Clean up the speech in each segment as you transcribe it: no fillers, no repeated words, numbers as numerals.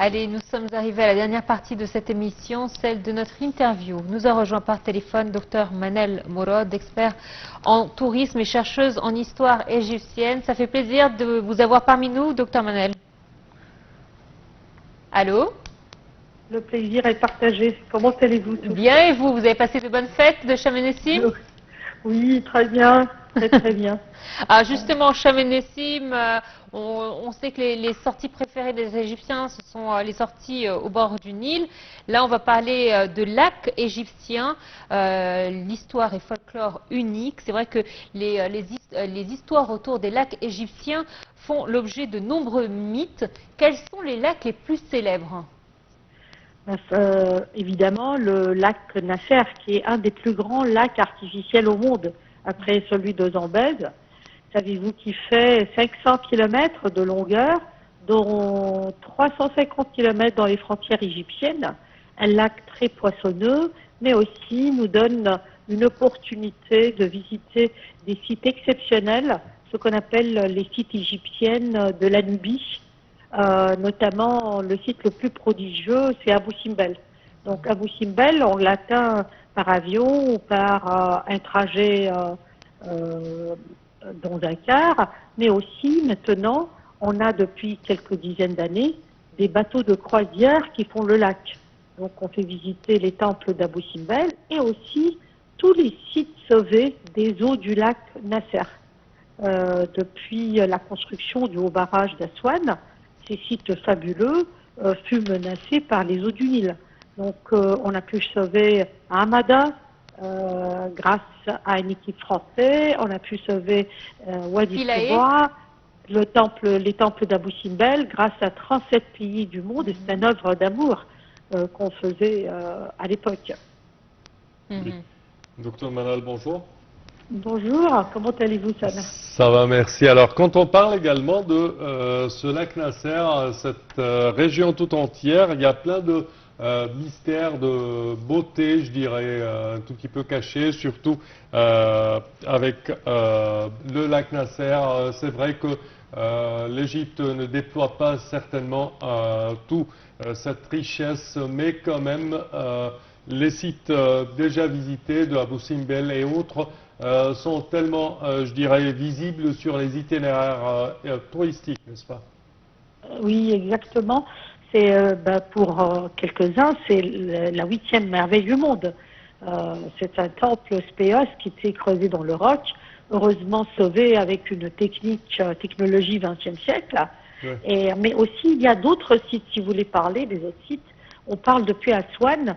Allez, nous sommes arrivés à la dernière partie de cette émission, celle de notre interview. Nous a rejoint par téléphone Dr Manel Mourad, expert en tourisme et chercheuse en histoire égyptienne. Ça fait plaisir de vous avoir parmi nous, Dr Manel. Allô? Le plaisir est partagé. Comment allez-vous tous? Bien, et vous? Vous avez passé de bonnes fêtes de Cham el Nessim? Oui, très bien, très bien. Alors justement, Cham el Nessim, on sait que les sorties préférées des Égyptiens, ce sont les sorties au bord du Nil. Là, on va parler de lacs égyptiens, l'histoire et folklore unique. C'est vrai que les histoires autour des lacs égyptiens font l'objet de nombreux mythes. Quels sont les lacs les plus célèbres? Évidemment, le lac Nasser, qui est un des plus grands lacs artificiels au monde, après celui de Zambèze. Savez-vous qu'il fait 500 km de longueur, dont 350 km dans les frontières égyptiennes. Un lac très poissonneux, mais aussi nous donne une opportunité de visiter des sites exceptionnels, ce qu'on appelle les sites égyptiennes de la Nubie. Notamment le site le plus prodigieux, c'est Abou Simbel. Donc Abou Simbel, on l'atteint par avion ou par un trajet dans un car, mais aussi maintenant, on a depuis quelques dizaines d'années des bateaux de croisière qui font le lac. Donc on fait visiter les temples d'Abou Simbel et aussi tous les sites sauvés des eaux du lac Nasser. Depuis la construction du haut barrage d'Aswan, ces sites fabuleux furent menacés par les eaux du Nil. Donc on a pu sauver à Hamada grâce à une équipe française, on a pu sauver Wadi Souba, les temples d'Abou Simbel grâce à 37 pays du monde, et c'est une œuvre d'amour qu'on faisait à l'époque. Docteur Manel, bonjour. Bonjour, comment allez-vous, Sana? Ça va, merci. Alors, quand on parle également de ce lac Nasser, cette région tout entière, il y a plein de mystères, de beauté, je dirais, un tout petit peu cachés, surtout avec le lac Nasser. C'est vrai que l'Égypte ne déploie pas certainement toute cette richesse, mais quand même, les sites déjà visités de Abou Simbel et autres sont tellement, je dirais, visibles sur les itinéraires touristiques, n'est-ce pas? Oui, exactement. C'est pour quelques-uns, c'est la 8e merveille du monde. C'est un temple Spéos qui était creusé dans le roc, heureusement sauvé avec une technologie 20e siècle. Ouais. Mais aussi, il y a d'autres sites, si vous voulez parler des autres sites. On parle depuis Aswan,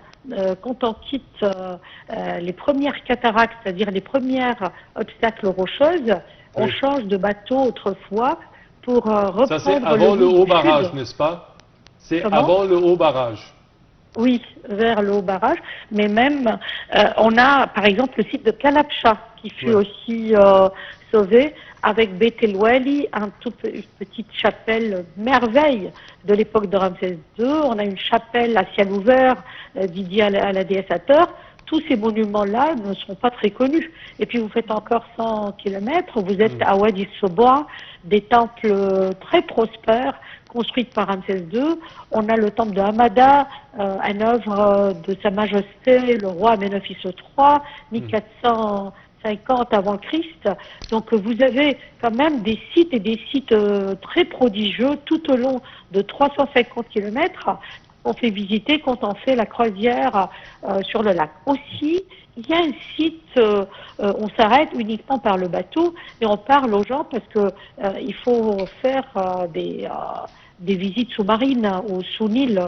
quand on quitte les premières cataractes, c'est-à-dire les premières obstacles rocheuses, on change de bateau autrefois pour reprendre ça, c'est avant le haut barrage, n'est-ce pas? C'est avant le haut barrage. Oui, vers le haut barrage. Mais même, on a par exemple le site de Kalabcha qui fut aussi sauvé avec Bet El Wali, une petite chapelle merveille de l'époque de Ramsès II. On a une chapelle à ciel ouvert dédiée à la déesse Hathor. Tous ces monuments-là ne sont pas très connus. Et puis vous faites encore 100 km, vous êtes à Wadi Soboa, des temples très prospères construits par Ramsès II. On a le temple de Hamada, une œuvre de Sa Majesté, le roi Amenopis III, 1450 avant Christ. Donc vous avez quand même des sites et des sites très prodigieux tout au long de 350 km. On fait visiter quand on fait la croisière sur le lac. Aussi, il y a un site, on s'arrête uniquement par le bateau et on parle aux gens parce que il faut faire des visites sous-marines ou sous-Nil.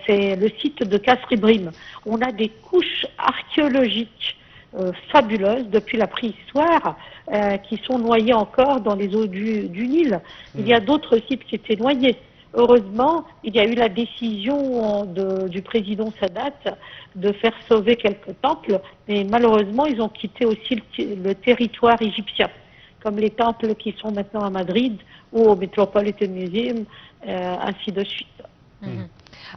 C'est le site de Kasr-Ibrim. On a des couches archéologiques fabuleuses depuis la préhistoire qui sont noyées encore dans les eaux du Nil. Il y a d'autres sites qui étaient noyés. Heureusement, il y a eu la décision du président Sadat de faire sauver quelques temples, mais malheureusement, ils ont quitté aussi le territoire égyptien, comme les temples qui sont maintenant à Madrid ou au Metropolitan Museum, ainsi de suite.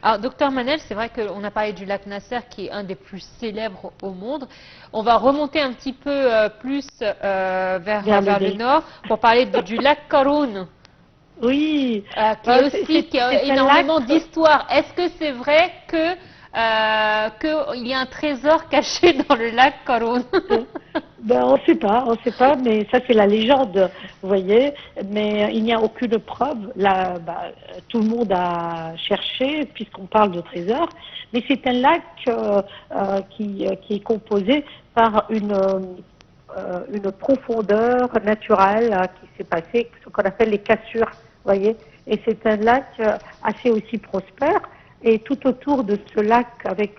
Alors, docteur Manel, c'est vrai qu'on a parlé du lac Nasser, qui est un des plus célèbres au monde. On va remonter un petit peu plus vers le nord pour parler du lac Qaroun. Oui. Qui a énormément d'histoire. Est-ce que c'est vrai que qu'il y a un trésor caché dans le lac Karun? Ben, on ne sait pas, mais ça c'est la légende, vous voyez, mais il n'y a aucune preuve. Là, tout le monde a cherché, puisqu'on parle de trésor, mais c'est un lac qui est composé par une profondeur naturelle qui s'est passée, ce qu'on appelle les cassures, vous voyez, et c'est un lac assez aussi prospère. Et tout autour de ce lac, avec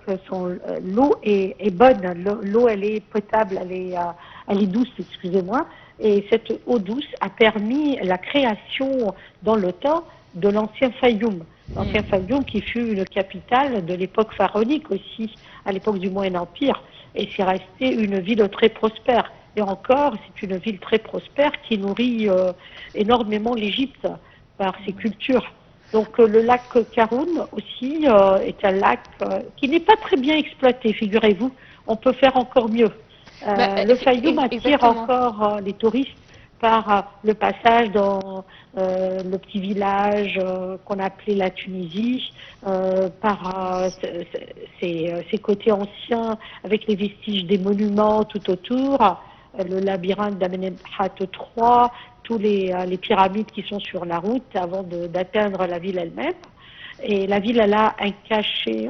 l'eau est bonne, l'eau elle est potable, elle est douce, excusez-moi. Et cette eau douce a permis la création dans le temps de l'ancien Fayoum. L'ancien Fayoum qui fut une capitale de l'époque pharaonique aussi, à l'époque du Moyen Empire. Et c'est resté une ville très prospère. Et encore, c'est une ville très prospère qui nourrit énormément l'Égypte par ses cultures. Donc le lac Karun aussi est un lac qui n'est pas très bien exploité, figurez-vous. On peut faire encore mieux. Le Fayoum attire encore les touristes par le passage dans le petit village qu'on appelait la Tunisie, par ses côtés anciens avec les vestiges des monuments tout autour, le labyrinthe d'Amenemhat III, tous les pyramides qui sont sur la route avant d'atteindre la ville elle-même. Et la ville, elle a un cachet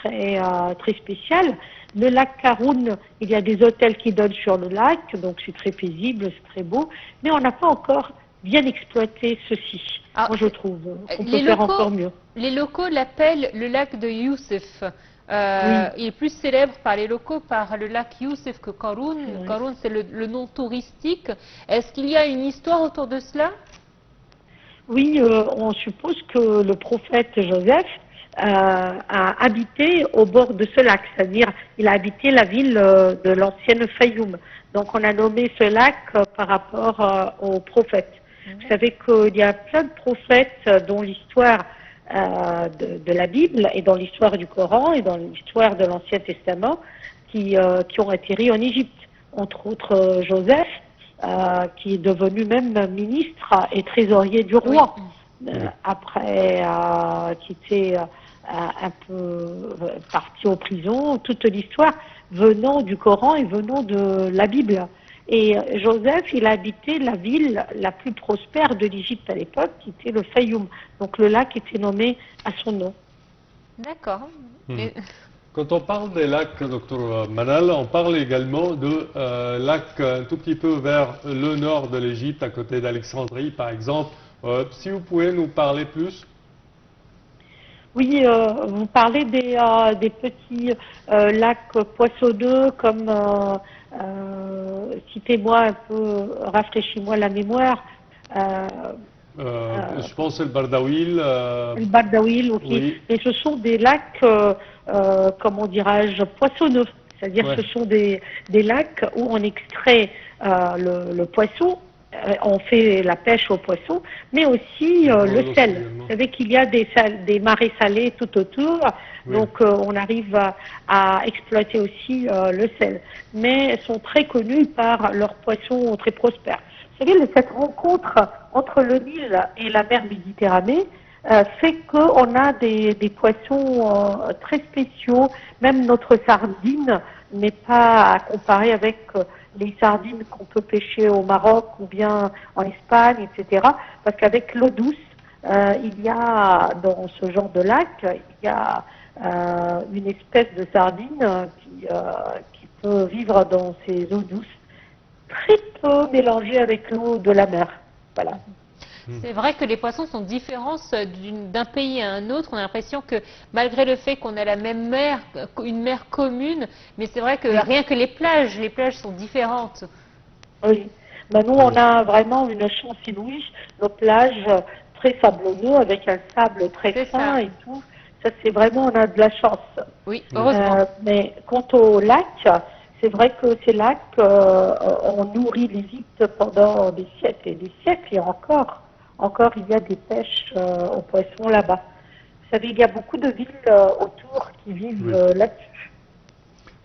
très spécial. Le lac Karun, il y a des hôtels qui donnent sur le lac, donc c'est très paisible, c'est très beau, mais on n'a pas encore bien exploité ceci. Moi, je trouve qu'on peut faire encore mieux. Les locaux l'appellent le lac de Youssef. Oui. Il est plus célèbre par les locaux par le lac Youssef que Karun. Oui. Karun, c'est le nom touristique. Est-ce qu'il y a une histoire autour de cela? Oui, on suppose que le prophète Joseph a habité au bord de ce lac, c'est-à-dire il a habité la ville de l'ancienne Fayoum. Donc on a nommé ce lac par rapport au prophète. Vous savez qu'il y a plein de prophètes dont l'histoire de la Bible et dans l'histoire du Coran et dans l'histoire de l'Ancien Testament qui ont atterri en Égypte. Entre autres Joseph, qui est devenu même ministre et trésorier du roi, après qui était un peu parti en prison, toute l'histoire venant du Coran et venant de la Bible. Et Joseph, il a habité la ville la plus prospère de l'Égypte à l'époque, qui était le Fayoum. Donc le lac était nommé à son nom. D'accord. Quand on parle des lacs, Dr Manal, on parle également de lacs un tout petit peu vers le nord de l'Égypte, à côté d'Alexandrie par exemple. Si vous pouvez nous parler plus. Oui, vous parlez des petits lacs poissonneux comme, citez-moi un peu, rafraîchis-moi la mémoire. Je pense que c'est le Bardawil. Le Bardawil, ok. Oui. Et ce sont des lacs, comment dirais-je, poissonneux. C'est-à-dire que ce sont des lacs où on extrait le poisson, on fait la pêche au poisson, mais aussi le sel. Vous savez qu'il y a des marais salés tout autour, donc on arrive à exploiter aussi le sel. Mais elles sont très connues par leurs poissons très prospères. Vous savez, cette rencontre entre le Nil et la mer Méditerranée fait qu'on a des poissons très spéciaux. Même notre sardine n'est pas à comparer avec les sardines qu'on peut pêcher au Maroc ou bien en Espagne, etc. Parce qu'avec l'eau douce, il y a dans ce genre de lac, il y a une espèce de sardine qui peut vivre dans ces eaux douces, très peu mélangée avec l'eau de la mer. Voilà. C'est vrai que les poissons sont différents d'un pays à un autre. On a l'impression que malgré le fait qu'on a la même mer, une mer commune, mais c'est vrai que rien que les plages sont différentes. Oui, ben nous on a vraiment une chance inouïe, nos plages très sablonneuses avec un sable très fin et tout. Ça c'est vraiment, on a de la chance. Oui, heureusement. Mais quant au lac, c'est vrai que ces lacs, on nourrit l'Égypte pendant des siècles et des siècles et encore il y a des pêches aux poissons là-bas. Vous savez, il y a beaucoup de villes autour qui vivent là-dessus.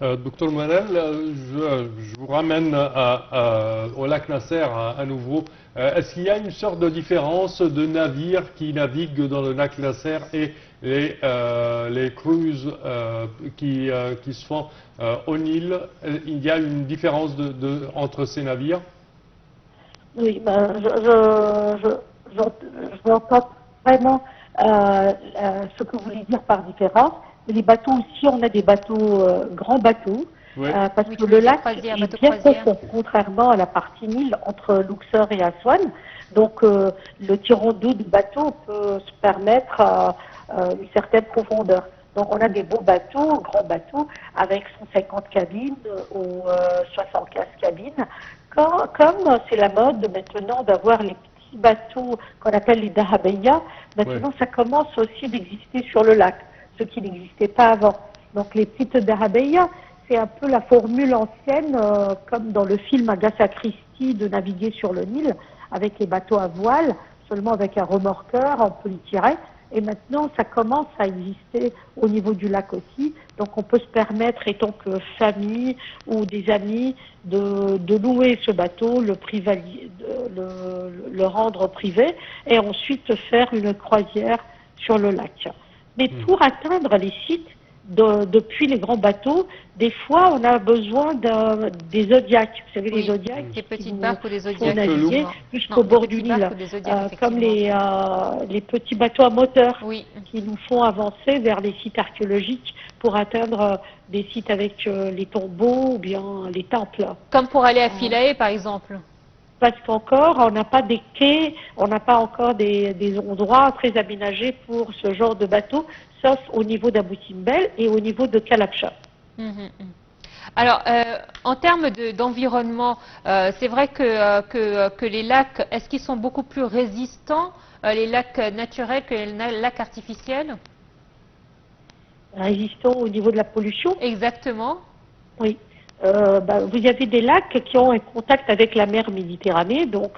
Docteur Manel, je vous ramène au lac Nasser à nouveau. Est-ce qu'il y a une sorte de différence de navires qui naviguent dans le lac Nasser et les cruises qui se font au Nil? Il y a une différence entre ces navires? Oui, ben, je vois pas vraiment ce que vous voulez dire par différence. Les bateaux aussi, on a des bateaux, grands bateaux, Oui. parce Oui, que le lac croisière, est bateau bien croisière. profond, contrairement à la partie Nil entre Luxor et Aswan. Donc, le tirant d'eau du bateau peut se permettre une certaine profondeur. Donc, on a des beaux bateaux, grands bateaux, avec 150 cabines ou 75 cabines. Comme c'est la mode maintenant d'avoir les petits bateaux qu'on appelle les dahabeya, maintenant ça commence aussi d'exister sur le lac, ce qui n'existait pas avant. Donc les petites dahabeya, c'est un peu la formule ancienne, comme dans le film Agatha Christie, de naviguer sur le Nil avec les bateaux à voile, seulement avec un remorqueur, on peut les tirer. Et maintenant, ça commence à exister au niveau du lac aussi. Donc, on peut se permettre, étant que famille ou des amis, de louer ce bateau, le rendre privé, et ensuite faire une croisière sur le lac. Mais pour atteindre les sites, depuis les grands bateaux, des fois, on a besoin des zodiacs. Vous savez, Oui, les zodiacs, des petites qui barques ou des font zodiacs, naviguer effectivement. jusqu'au Non, des bord du petites Nil, barques ou des zodiacs, comme effectivement. les petits bateaux à moteur Oui. qui nous font avancer vers les sites archéologiques pour atteindre des sites avec les tombeaux ou bien les temples. Comme pour aller à Philae, par exemple. Parce qu'encore, on n'a pas des quais, on n'a pas encore des endroits très aménagés pour ce genre de bateau, sauf au niveau d'Abou Simbel et au niveau de Kalabcha. Alors, en termes d'environnement, c'est vrai que les lacs, est-ce qu'ils sont beaucoup plus résistants, les lacs naturels, que les lacs artificiels? Résistants au niveau de la pollution? Exactement. Oui. Vous avez des lacs qui ont un contact avec la mer Méditerranée, donc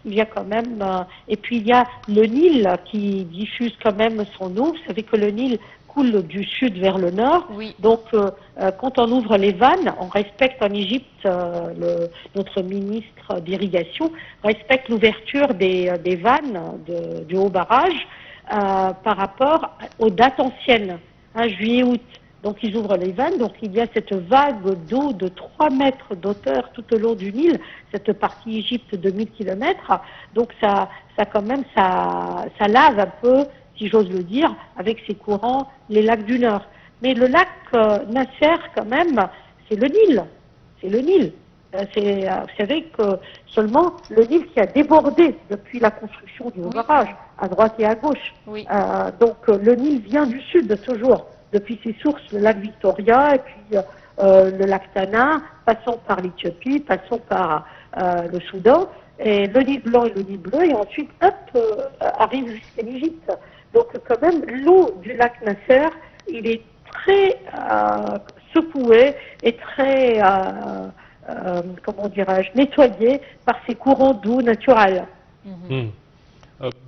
il y a quand même... et puis il y a le Nil qui diffuse quand même son eau. Vous savez que le Nil coule du sud vers le nord. Oui. Donc quand on ouvre les vannes, on respecte en Égypte, notre ministre d'irrigation respecte l'ouverture des vannes du haut barrage par rapport aux dates anciennes, juillet-août. Donc ils ouvrent les vannes, donc il y a cette vague d'eau de 3 mètres d'auteur tout au long du Nil, cette partie Égypte de 1000 km. Donc ça quand même, ça lave un peu, si j'ose le dire, avec ses courants, les lacs du Nord. Mais le lac Nasser, quand même, c'est le Nil. C'est le Nil. Vous savez que seulement le Nil qui a débordé depuis la construction du barrage, à droite et à gauche. Oui. Donc le Nil vient du sud toujours. Depuis ses sources, le lac Victoria et puis le lac Tana, passant par l'Éthiopie, passant par le Soudan, et le Nil blanc et le Nil bleu, et ensuite, hop, arrive jusqu'à l'Égypte. Donc quand même, l'eau du lac Nasser, il est très secoué et très, comment dirais-je, nettoyé par ces courants d'eau naturels.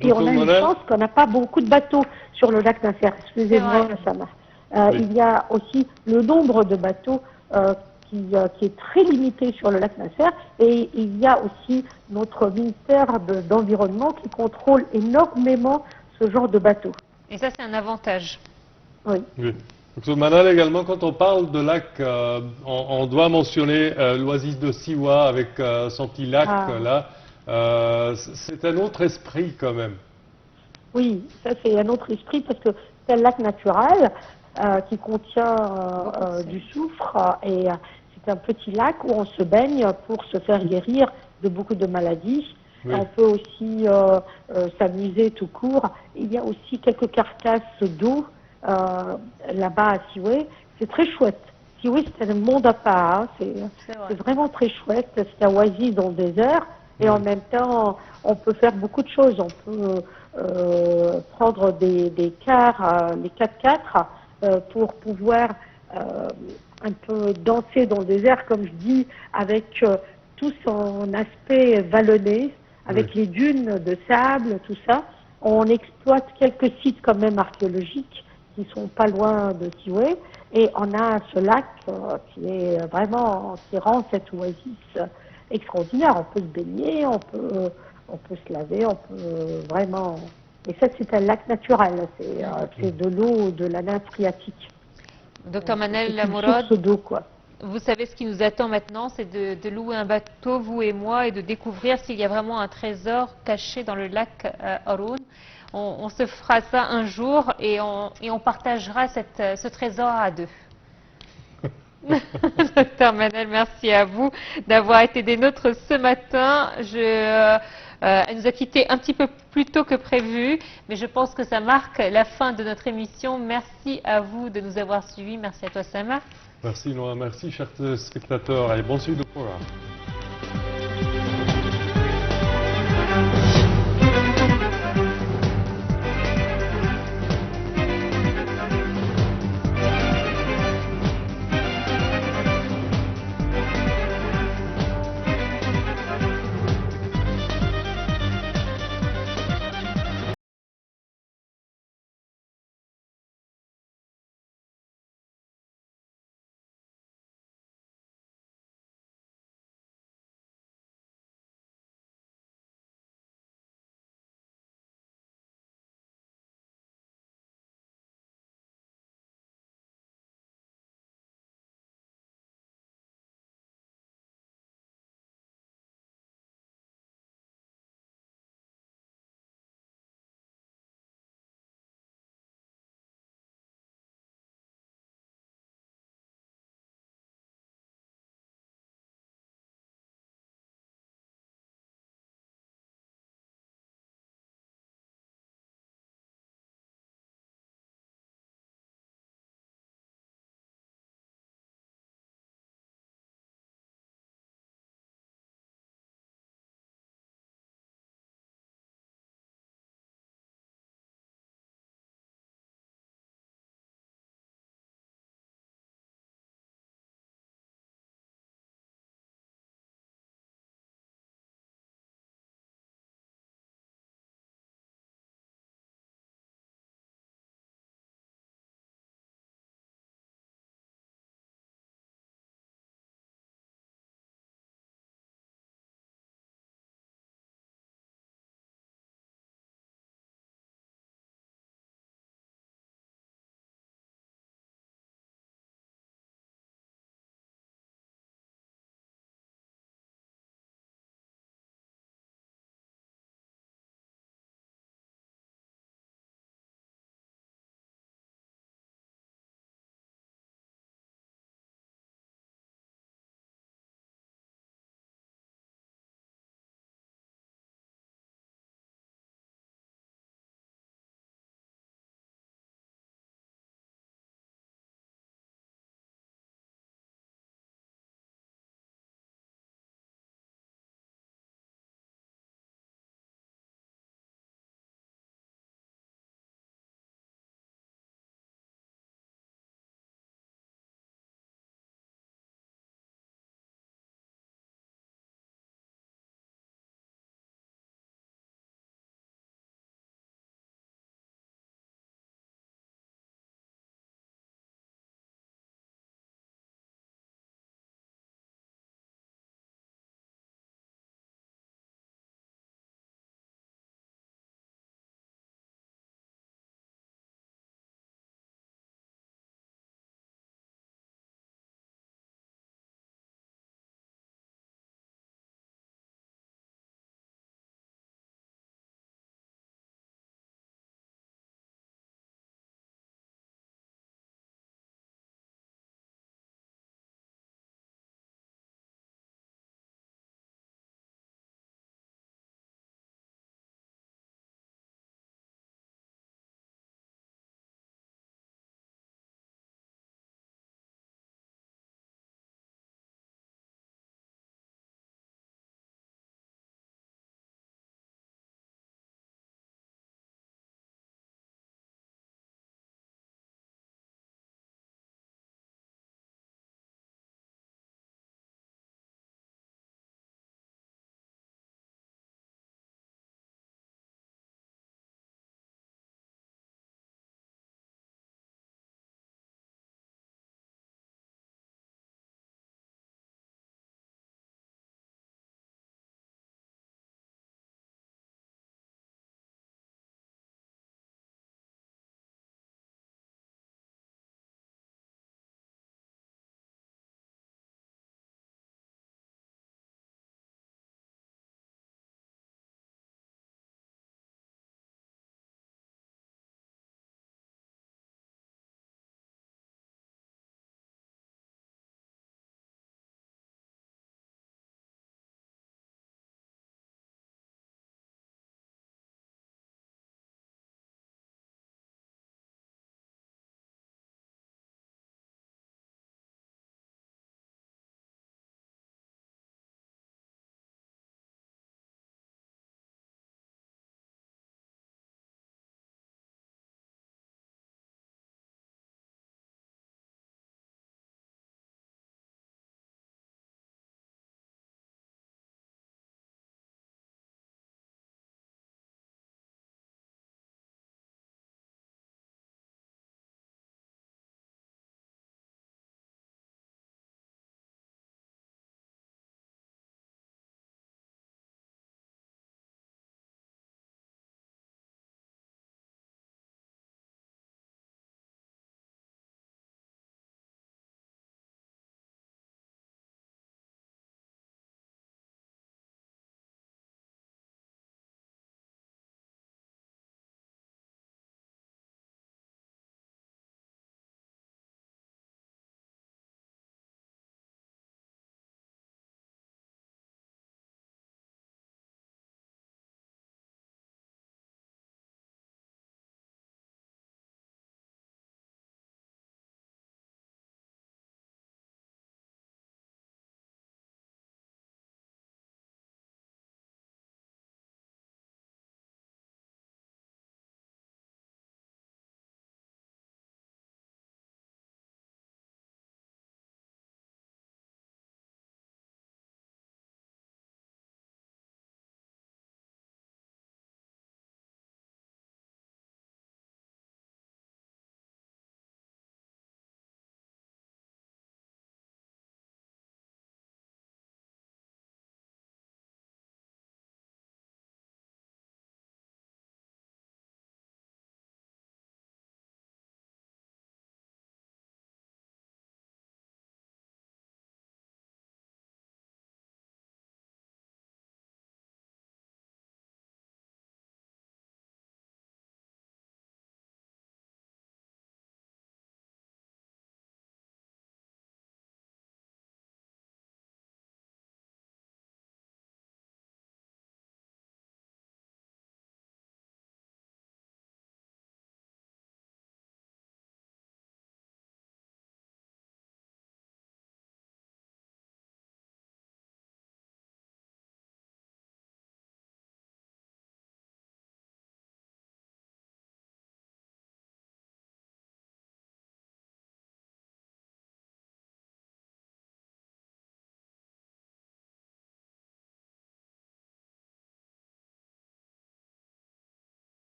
Et on a une chance qu'on n'a pas beaucoup de bateaux sur le lac Nasser. Excusez-moi, ça marche. Il y a aussi le nombre de bateaux qui est très limité sur le lac Nasser, et il y a aussi notre ministère d'Environnement qui contrôle énormément ce genre de bateaux. Et ça, c'est un avantage. Oui. Docteur Manel, également, quand on parle de lac, on doit mentionner l'oasis de Siwa avec son petit lac là. C'est un autre esprit quand même. Oui, ça c'est un autre esprit parce que c'est un lac naturel qui contient du soufre et c'est un petit lac où on se baigne pour se faire guérir de beaucoup de maladies. Oui. On peut aussi s'amuser tout court. Il y a aussi quelques carcasses d'eau là-bas à Siwe. C'est très chouette. Siwe, c'est un monde à part. Hein. C'est vraiment très chouette. C'est un oasis dans le désert. Et en même temps, on peut faire beaucoup de choses. On peut prendre des cars, les 4x4, pour pouvoir un peu danser dans le désert, comme je dis, avec tout son aspect vallonné, avec les dunes de sable, tout ça. On exploite quelques sites quand même archéologiques qui sont pas loin de Siwe. Et on a ce lac qui est vraiment, qui rend cette oasis extraordinaire. On peut se baigner, on peut se laver, on peut vraiment... Et ça, c'est un lac naturel, c'est de l'eau de la nappe phréatique. Docteur Manel C'est une Mourad, source d'eau, quoi. vous savez ce qui nous attend maintenant, c'est de louer un bateau, vous et moi, et de découvrir s'il y a vraiment un trésor caché dans le lac Haroun. On se fera ça un jour et on partagera ce trésor à deux. Docteur Manel, merci à vous d'avoir été des nôtres ce matin. Elle nous a quittés un petit peu plus tôt que prévu, mais je pense que ça marque la fin de notre émission. Merci à vous de nous avoir suivis. Merci à toi, Sama. Merci Noah, merci chers spectateurs et bonne suite de programme.